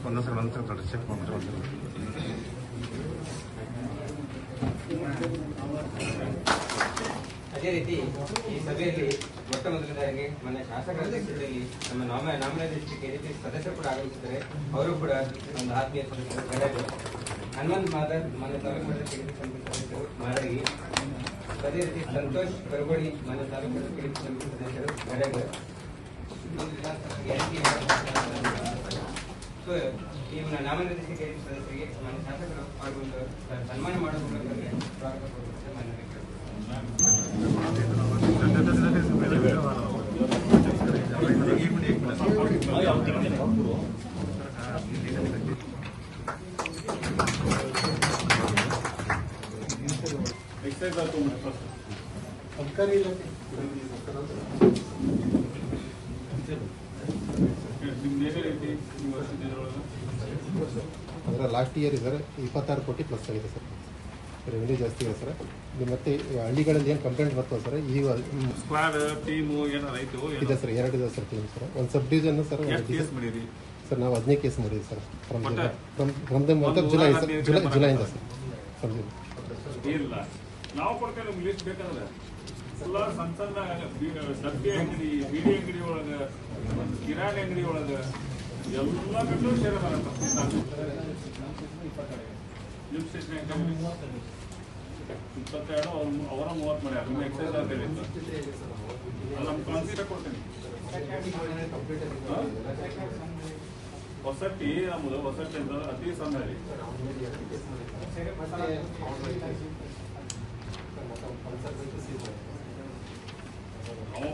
ಒಂದೊಂದ್ಸಲ ಚೆಕ್ ಮಾಡ್ಬಿಟ್ಟು ಅದೇ ರೀತಿ ಈ ಸಭೆಯಲ್ಲಿ ಮೊಟ್ಟ ಮೊದಲನೇದಾಗಿ ಮೊನ್ನೆ ಶಾಸಕರ ಅಧ್ಯಕ್ಷತೆಯಲ್ಲಿ ನಮ್ಮ ನಾಮಿನೇಷನ್ ಕೆಡಿಪಿ ಸದಸ್ಯರು ಕೂಡ ಆಗಮಿಸಿದ್ದಾರೆ. ಅವರು ಕೂಡ ಒಂದು ಆತ್ಮೀಯ ಸದಸ್ಯರು ಗದಗ. ಹನುಮಂತ್ ಮಾದರ್ ಮೊನ್ನೆ ತಾಲೂಕು ಮಟ್ಟದ ಕೆಡಿಪಿ ಸಮಿತಿ ಸದಸ್ಯರು ಮಾರಗಿ. ಅದೇ ರೀತಿ ಸಂತೋಷ್ ಕರಗೋಡಿ ಮೊನ್ನೆ ತಾಲೂಕು ಮಟ್ಟದ ಕೆಡಿಪಿ ಸಮಿತಿ ಸದಸ್ಯರು ಗದಗ. ಈ ನಾಮಿನೇಷನ್ ಕೆಡಿಪಿ ಸದಸ್ಯರಿಗೆ ಮೊನ್ನೆ ಶಾಸಕರು ಪಾಲ್ಗೊಂಡು ಸನ್ಮಾನ ಮಾಡುವ ಮೂಲಕ ಸ್ವಾಗತ ಸರ್ಕಾರಿ ಇಲಾಖೆ ಅದರ ಲಾಸ್ಟ್ ಇಯರ್ ಸರ್ 26 ಕೋಟಿ ಪ್ಲಸ್ ಆಗಿದೆ ಸರ್. ರೆವೆನ್ಯೂ ಜಾಸ್ತಿ ಇದೆ ಸರ್. ಮತ್ತೆ ಹಳ್ಳಿಗಳಲ್ಲಿ ಏನು ಕಂಪ್ಲೇಂಟ್ ಬರ್ತವೆ ಸರ್, ಈಗ ಸ್ಕ್ವಾಡ್ ಟೀಮು ಏನಾರು ಇದೆ ಸರ್, 2 ಇದೆ ಸರ್ ಟೀಮ್ ಸರ್. ಒಂದು ಸಬ್ ಡಿವಿಷನ್ ಸರ್ ಸರ್ ನಾವು 15 ಕೇಸ್ ಮಾಡಿದ್ವಿ sir. From the month of ಜುಲೈಯಿಂದ ಸರ್. ಇಲ್ಲ ನಾವು ಕೊಡ್ತೇವೆ ನಮ್ಗೆ ಲಿಸ್ಟ್ ಬೇಕಂದ್ರೆ ಎಲ್ಲ ಸಣ್ಣ ಸಣ್ಣ ಡಬ್ಬಿ ಅಂಗಡಿ, ಬೀಡಿ ಅಂಗಡಿ ಒಳಗೆ, ಕಿರಾಣಿ ಅಂಗಡಿ ಒಳಗೆ ಎಲ್ಲ ಕಡೆ ಶೇರ್ ಲಿಫ್ಟ್ ಸ್ಟೇಷನ್ 22 ಅವರ 30 ಮಾಡ್ಯಾರ. ನಿಮ್ಮ ಎಕ್ಸೈಸ್ ಅಂತ ಹೇಳಿದ್ದು ನಮ್ಮ ಕಾನ್ಸಿಟ ಕೊಡ್ತೀನಿ. ಹೊಸಟ್ಟಿ ನಮ್ಮದು ಹೊಸಟ್ಟಿ ಅಂತ ಅತಿ ಸಣ್ಣ ಹೇಳಿ Consultancy